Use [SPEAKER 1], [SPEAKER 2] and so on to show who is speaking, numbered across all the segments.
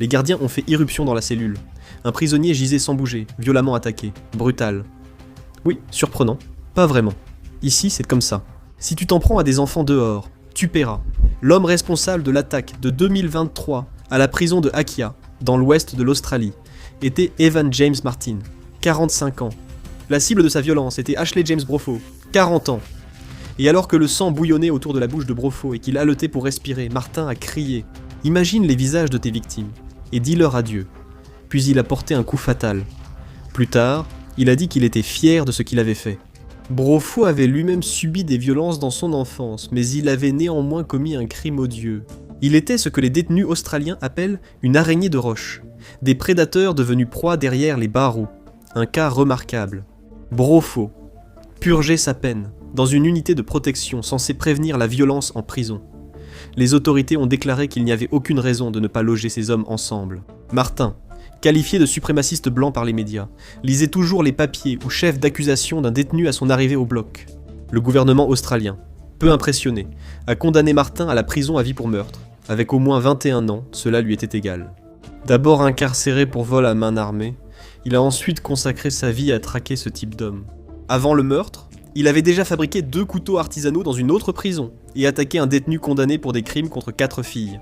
[SPEAKER 1] Les gardiens ont fait irruption dans la cellule. Un prisonnier gisait sans bouger, violemment attaqué, brutal. Oui, surprenant. Pas vraiment. Ici, c'est comme ça. Si tu t'en prends à des enfants dehors, tu paieras. L'homme responsable de l'attaque de 2023 à la prison de Akia, dans l'ouest de l'Australie, était Evan James Martin, 45 ans. La cible de sa violence était Ashley James Broffaut, 40 ans. Et alors que le sang bouillonnait autour de la bouche de Broffaut et qu'il haletait pour respirer, Martin a crié « Imagine les visages de tes victimes et dis-leur adieu ». Puis il a porté un coup fatal. Plus tard, il a dit qu'il était fier de ce qu'il avait fait. Broffaut avait lui-même subi des violences dans son enfance, mais il avait néanmoins commis un crime odieux. Il était ce que les détenus australiens appellent une araignée de roche, des prédateurs devenus proies derrière les barreaux. Un cas remarquable. Broffaut purgeait sa peine dans une unité de protection censée prévenir la violence en prison. Les autorités ont déclaré qu'il n'y avait aucune raison de ne pas loger ces hommes ensemble. Martin, qualifié de suprémaciste blanc par les médias, lisait toujours les papiers ou chefs d'accusation d'un détenu à son arrivée au bloc. Le gouvernement australien, peu impressionné, a condamné Martin à la prison à vie pour meurtre. Avec au moins 21 ans, cela lui était égal. D'abord incarcéré pour vol à main armée, il a ensuite consacré sa vie à traquer ce type d'homme. Avant le meurtre, il avait déjà fabriqué 2 couteaux artisanaux dans une autre prison et attaqué un détenu condamné pour des crimes contre 4 filles.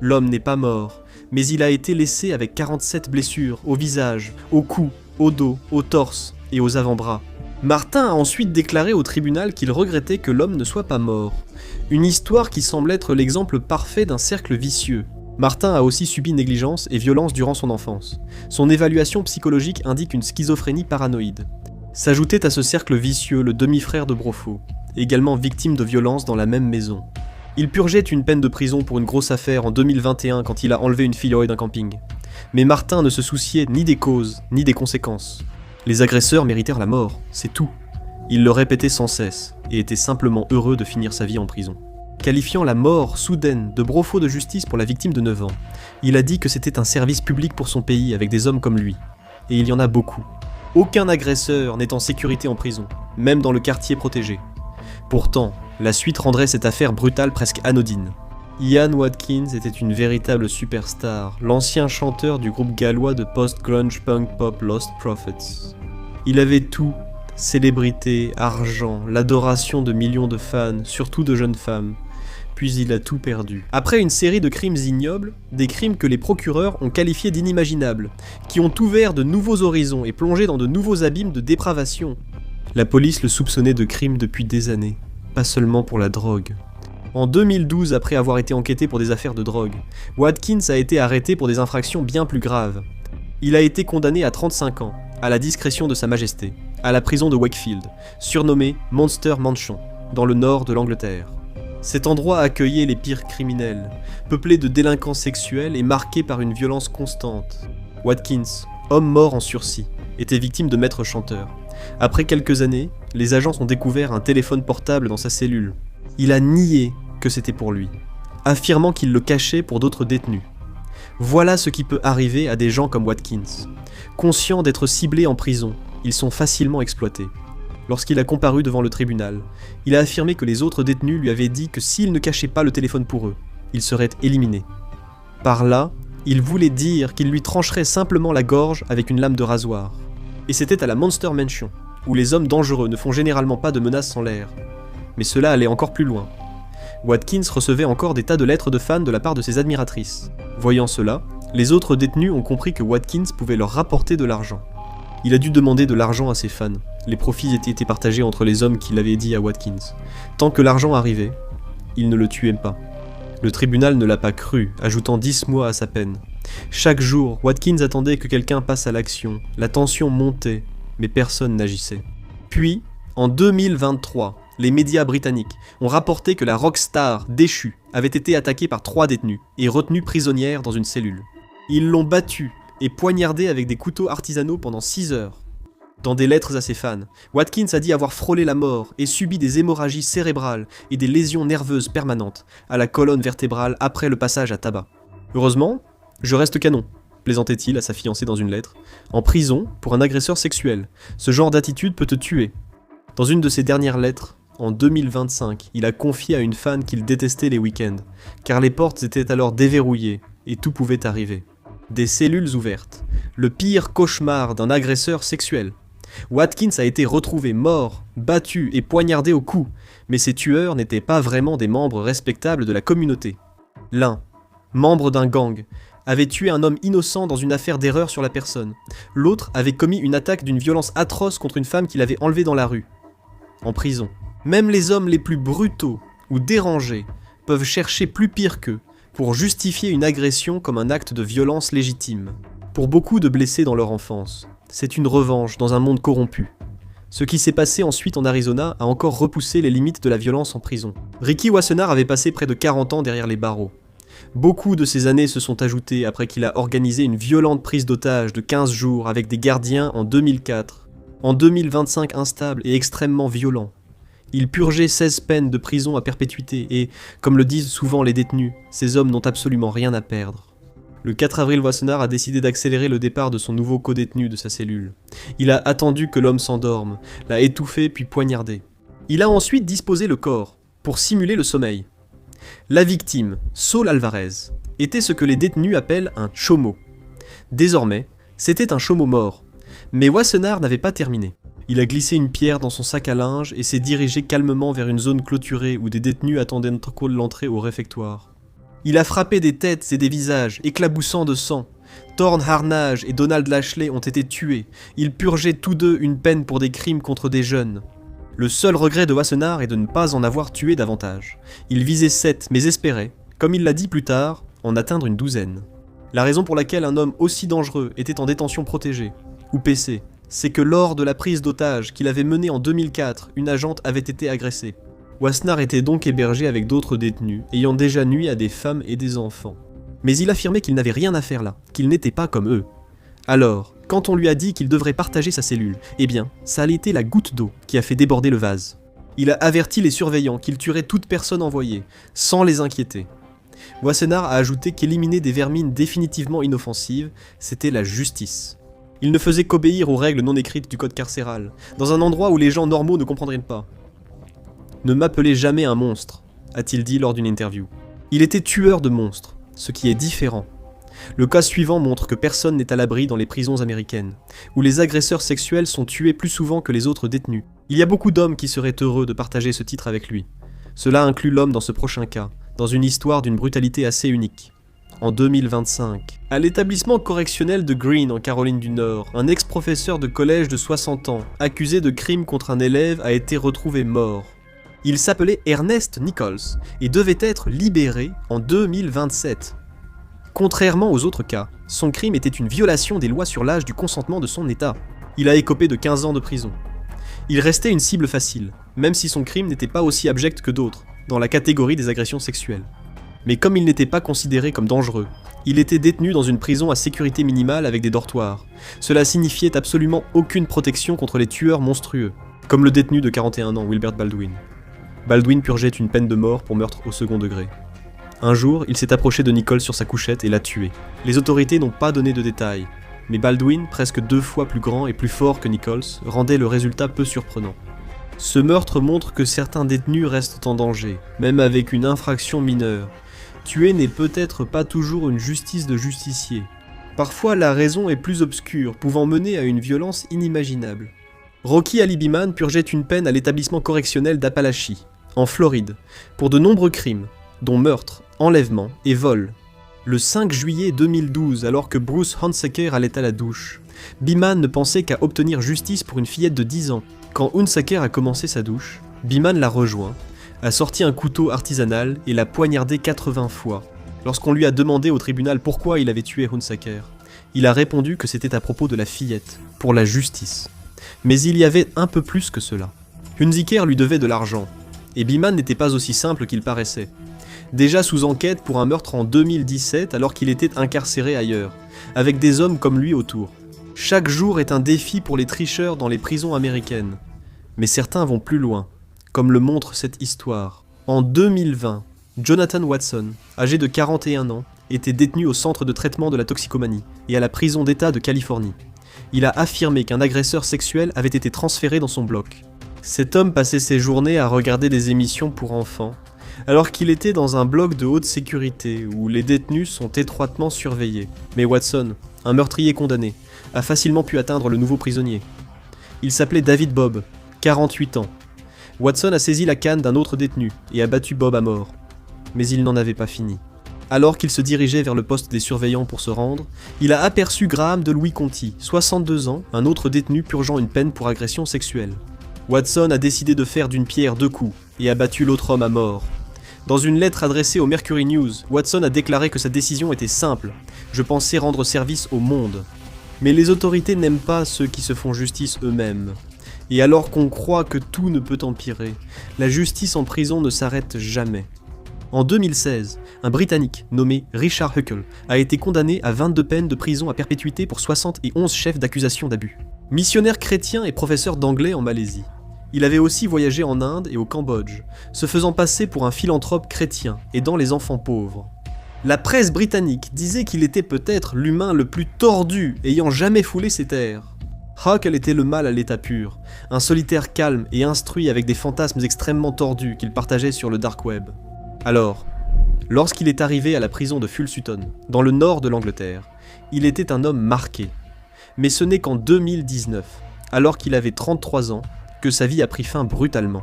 [SPEAKER 1] L'homme n'est pas mort, mais il a été laissé avec 47 blessures au visage, au cou, au dos, au torse et aux avant-bras. Martin a ensuite déclaré au tribunal qu'il regrettait que l'homme ne soit pas mort. Une histoire qui semble être l'exemple parfait d'un cercle vicieux. Martin a aussi subi négligence et violence durant son enfance. Son évaluation psychologique indique une schizophrénie paranoïde. S'ajoutait à ce cercle vicieux le demi-frère de Broffaut, également victime de violences dans la même maison. Il purgeait une peine de prison pour une grosse affaire en 2021 quand il a enlevé une filleule d'un camping. Mais Martin ne se souciait ni des causes, ni des conséquences. Les agresseurs méritèrent la mort, c'est tout. Il le répétait sans cesse, et était simplement heureux de finir sa vie en prison. Qualifiant la mort soudaine de Broffaut de justice pour la victime de 9 ans, il a dit que c'était un service public pour son pays avec des hommes comme lui. Et il y en a beaucoup. Aucun agresseur n'est en sécurité en prison, même dans le quartier protégé. Pourtant, la suite rendrait cette affaire brutale presque anodine. Ian Watkins était une véritable superstar, l'ancien chanteur du groupe gallois de post-grunge punk pop Lost Prophets. Il avait tout, célébrité, argent, l'adoration de millions de fans, surtout de jeunes femmes. Puis il a tout perdu. Après une série de crimes ignobles, des crimes que les procureurs ont qualifiés d'inimaginables, qui ont ouvert de nouveaux horizons et plongé dans de nouveaux abîmes de dépravation. La police le soupçonnait de crimes depuis des années, pas seulement pour la drogue. En 2012, après avoir été enquêté pour des affaires de drogue, Watkins a été arrêté pour des infractions bien plus graves. Il a été condamné à 35 ans, à la discrétion de Sa Majesté, à la prison de Wakefield, surnommée Monster Mansion, dans le nord de l'Angleterre. Cet endroit accueillait les pires criminels, peuplé de délinquants sexuels et marqué par une violence constante. Watkins, homme mort en sursis, était victime de maîtres chanteurs. Après quelques années, les agents ont découvert un téléphone portable dans sa cellule. Il a nié que c'était pour lui, affirmant qu'il le cachait pour d'autres détenus. Voilà ce qui peut arriver à des gens comme Watkins. Conscients d'être ciblés en prison, ils sont facilement exploités. Lorsqu'il a comparu devant le tribunal, il a affirmé que les autres détenus lui avaient dit que s'il ne cachait pas le téléphone pour eux, il serait éliminé. Par là, il voulait dire qu'il lui trancherait simplement la gorge avec une lame de rasoir. Et c'était à la Monster Mansion, où les hommes dangereux ne font généralement pas de menaces en l'air. Mais cela allait encore plus loin. Watkins recevait encore des tas de lettres de fans de la part de ses admiratrices. Voyant cela, les autres détenus ont compris que Watkins pouvait leur rapporter de l'argent. Il a dû demander de l'argent à ses fans. Les profits étaient été partagés entre les hommes qui l'avaient dit à Watkins. Tant que l'argent arrivait, ils ne le tuaient pas. Le tribunal ne l'a pas cru, ajoutant 10 mois à sa peine. Chaque jour, Watkins attendait que quelqu'un passe à l'action. La tension montait, mais personne n'agissait. Puis, en 2023, les médias britanniques ont rapporté que la rockstar déchue avait été attaquée par 3 détenus et retenue prisonnière dans une cellule. Ils l'ont battue et poignardée avec des couteaux artisanaux pendant 6 heures. Dans des lettres à ses fans, Watkins a dit avoir frôlé la mort et subi des hémorragies cérébrales et des lésions nerveuses permanentes à la colonne vertébrale après le passage à tabac. Heureusement, je reste canon, plaisantait-il à sa fiancée dans une lettre. En prison, pour un agresseur sexuel, ce genre d'attitude peut te tuer. Dans une de ses dernières lettres, en 2025, il a confié à une fan qu'il détestait les week-ends, car les portes étaient alors déverrouillées et tout pouvait arriver. Des cellules ouvertes. Le pire cauchemar d'un agresseur sexuel. Watkins a été retrouvé mort, battu et poignardé au cou, mais ces tueurs n'étaient pas vraiment des membres respectables de la communauté. L'un, membre d'un gang, avait tué un homme innocent dans une affaire d'erreur sur la personne. L'autre avait commis une attaque d'une violence atroce contre une femme qu'il avait enlevée dans la rue. En prison. Même les hommes les plus brutaux ou dérangés peuvent chercher plus pire qu'eux pour justifier une agression comme un acte de violence légitime. Pour beaucoup de blessés dans leur enfance, c'est une revanche dans un monde corrompu. Ce qui s'est passé ensuite en Arizona a encore repoussé les limites de la violence en prison. Ricky Wassenaar avait passé près de 40 ans derrière les barreaux. Beaucoup de ces années se sont ajoutées après qu'il a organisé une violente prise d'otage de 15 jours avec des gardiens en 2004. En 2025 instable et extrêmement violent. Il purgeait 16 peines de prison à perpétuité et, comme le disent souvent les détenus, ces hommes n'ont absolument rien à perdre. Le 4 avril, Wassenaar a décidé d'accélérer le départ de son nouveau codétenu de sa cellule. Il a attendu que l'homme s'endorme, l'a étouffé puis poignardé. Il a ensuite disposé le corps, pour simuler le sommeil. La victime, Saul Alvarez, était ce que les détenus appellent un chomo. Désormais, c'était un chomo mort. Mais Wassenaar n'avait pas terminé. Il a glissé une pierre dans son sac à linge et s'est dirigé calmement vers une zone clôturée où des détenus attendaient l'entrée au réfectoire. Il a frappé des têtes et des visages, éclaboussant de sang. Thorn Harnage et Donald Lashley ont été tués. Ils purgeaient tous deux une peine pour des crimes contre des jeunes. Le seul regret de Wassenaar est de ne pas en avoir tué davantage. Il visait 7, mais espérait, comme il l'a dit plus tard, en atteindre une 12aine. La raison pour laquelle un homme aussi dangereux était en détention protégée, ou PC, c'est que lors de la prise d'otage qu'il avait menée en 2004, une agente avait été agressée. Wassenaar était donc hébergé avec d'autres détenus, ayant déjà nui à des femmes et des enfants. Mais il affirmait qu'il n'avait rien à faire là, qu'il n'était pas comme eux. Alors, quand on lui a dit qu'il devrait partager sa cellule, eh bien, ça a été la goutte d'eau qui a fait déborder le vase. Il a averti les surveillants qu'il tuerait toute personne envoyée, sans les inquiéter. Wassenaar a ajouté qu'éliminer des vermines définitivement inoffensives, c'était la justice. Il ne faisait qu'obéir aux règles non écrites du code carcéral, dans un endroit où les gens normaux ne comprendraient pas. « Ne m'appelez jamais un monstre », a-t-il dit lors d'une interview. Il était tueur de monstres, ce qui est différent. Le cas suivant montre que personne n'est à l'abri dans les prisons américaines, où les agresseurs sexuels sont tués plus souvent que les autres détenus. Il y a beaucoup d'hommes qui seraient heureux de partager ce titre avec lui. Cela inclut l'homme dans ce prochain cas, dans une histoire d'une brutalité assez unique. En 2025, à l'établissement correctionnel de Greene en Caroline du Nord, un ex-professeur de collège de 60 ans, accusé de crime contre un élève, a été retrouvé mort. Il s'appelait Ernest Nichols et devait être libéré en 2027. Contrairement aux autres cas, son crime était une violation des lois sur l'âge du consentement de son état. Il a écopé de 15 ans de prison. Il restait une cible facile, même si son crime n'était pas aussi abject que d'autres, dans la catégorie des agressions sexuelles. Mais comme il n'était pas considéré comme dangereux, il était détenu dans une prison à sécurité minimale avec des dortoirs. Cela signifiait absolument aucune protection contre les tueurs monstrueux, comme le détenu de 41 ans, Wilbert Baldwin. Baldwin purgeait une peine de mort pour meurtre au second degré. Un jour, il s'est approché de Nichols sur sa couchette et l'a tué. Les autorités n'ont pas donné de détails, mais Baldwin, presque 2 fois plus grand et plus fort que Nichols, rendait le résultat peu surprenant. Ce meurtre montre que certains détenus restent en danger, même avec une infraction mineure. Tuer n'est peut-être pas toujours une justice de justicier. Parfois, la raison est plus obscure, pouvant mener à une violence inimaginable. Rocky Ali Beeman purgeait une peine à l'établissement correctionnel d'Appalachie, en Floride, pour de nombreux crimes, dont meurtre, enlèvement et vol. Le 5 juillet 2012, alors que Bruce Hunsaker allait à la douche, Beeman ne pensait qu'à obtenir justice pour une fillette de 10 ans. Quand Hunsaker a commencé sa douche, Beeman l'a rejoint, a sorti un couteau artisanal et l'a poignardé 80 fois. Lorsqu'on lui a demandé au tribunal pourquoi il avait tué Hunsaker, il a répondu que c'était à propos de la fillette, pour la justice. Mais il y avait un peu plus que cela. Hunsaker lui devait de l'argent, et Beeman n'était pas aussi simple qu'il paraissait. Déjà sous enquête pour un meurtre en 2017 alors qu'il était incarcéré ailleurs, avec des hommes comme lui autour. Chaque jour est un défi pour les tricheurs dans les prisons américaines. Mais certains vont plus loin, comme le montre cette histoire. En 2020, Jonathan Watson, âgé de 41 ans, était détenu au centre de traitement de la toxicomanie et à la prison d'État de Californie. Il a affirmé qu'un agresseur sexuel avait été transféré dans son bloc. Cet homme passait ses journées à regarder des émissions pour enfants, alors qu'il était dans un bloc de haute sécurité où les détenus sont étroitement surveillés. Mais Watson, un meurtrier condamné, a facilement pu atteindre le nouveau prisonnier. Il s'appelait David Bobb, 48 ans. Watson a saisi la canne d'un autre détenu et a battu Bobb à mort. Mais il n'en avait pas fini. Alors qu'il se dirigeait vers le poste des surveillants pour se rendre, il a aperçu Graham de Louis Conti, 62 ans, un autre détenu purgeant une peine pour agression sexuelle. Watson a décidé de faire d'une pierre deux coups et a battu l'autre homme à mort. Dans une lettre adressée au Mercury News, Watson a déclaré que sa décision était simple. « Je pensais rendre service au monde. » Mais les autorités n'aiment pas ceux qui se font justice eux-mêmes. Et alors qu'on croit que tout ne peut empirer, la justice en prison ne s'arrête jamais. En 2016, un Britannique nommé Richard Huckle a été condamné à 22 peines de prison à perpétuité pour 71 chefs d'accusation d'abus. Missionnaire chrétien et professeur d'anglais en Malaisie. Il avait aussi voyagé en Inde et au Cambodge, se faisant passer pour un philanthrope chrétien aidant les enfants pauvres. La presse britannique disait qu'il était peut-être l'humain le plus tordu ayant jamais foulé ces terres. Huckle était le mal à l'état pur, un solitaire calme et instruit avec des fantasmes extrêmement tordus qu'il partageait sur le dark web. Alors, lorsqu'il est arrivé à la prison de Full Sutton, dans le nord de l'Angleterre, il était un homme marqué. Mais ce n'est qu'en 2019, alors qu'il avait 33 ans, que sa vie a pris fin brutalement.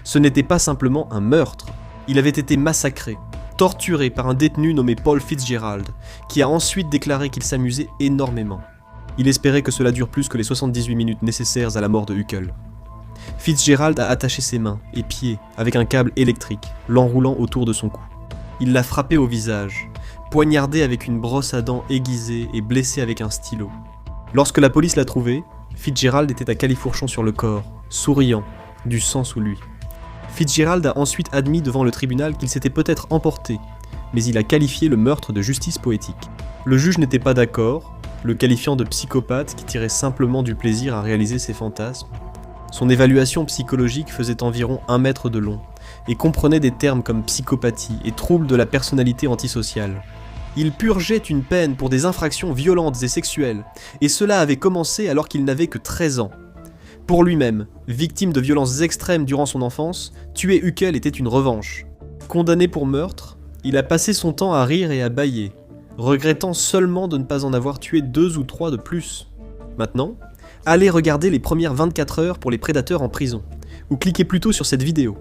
[SPEAKER 1] Ce n'était pas simplement un meurtre, il avait été massacré, torturé par un détenu nommé Paul Fitzgerald, qui a ensuite déclaré qu'il s'amusait énormément. Il espérait que cela dure plus que les 78 minutes nécessaires à la mort de Huckle. Fitzgerald a attaché ses mains et pieds avec un câble électrique, l'enroulant autour de son cou. Il l'a frappé au visage, poignardé avec une brosse à dents aiguisée et blessé avec un stylo. Lorsque la police l'a trouvé, Fitzgerald était à califourchon sur le corps, souriant, du sang sous lui. Fitzgerald a ensuite admis devant le tribunal qu'il s'était peut-être emporté, mais il a qualifié le meurtre de justice poétique. Le juge n'était pas d'accord, le qualifiant de psychopathe qui tirait simplement du plaisir à réaliser ses fantasmes. Son évaluation psychologique faisait environ 1 mètre de long, et comprenait des termes comme psychopathie et troubles de la personnalité antisociale. Il purgeait une peine pour des infractions violentes et sexuelles, et cela avait commencé alors qu'il n'avait que 13 ans. Pour lui-même, victime de violences extrêmes durant son enfance, tuer Huckle était une revanche. Condamné pour meurtre, il a passé son temps à rire et à bâiller, regrettant seulement de ne pas en avoir tué 2 ou 3 de plus. Maintenant, allez regarder les premières 24 heures pour les prédateurs en prison, ou cliquez plutôt sur cette vidéo.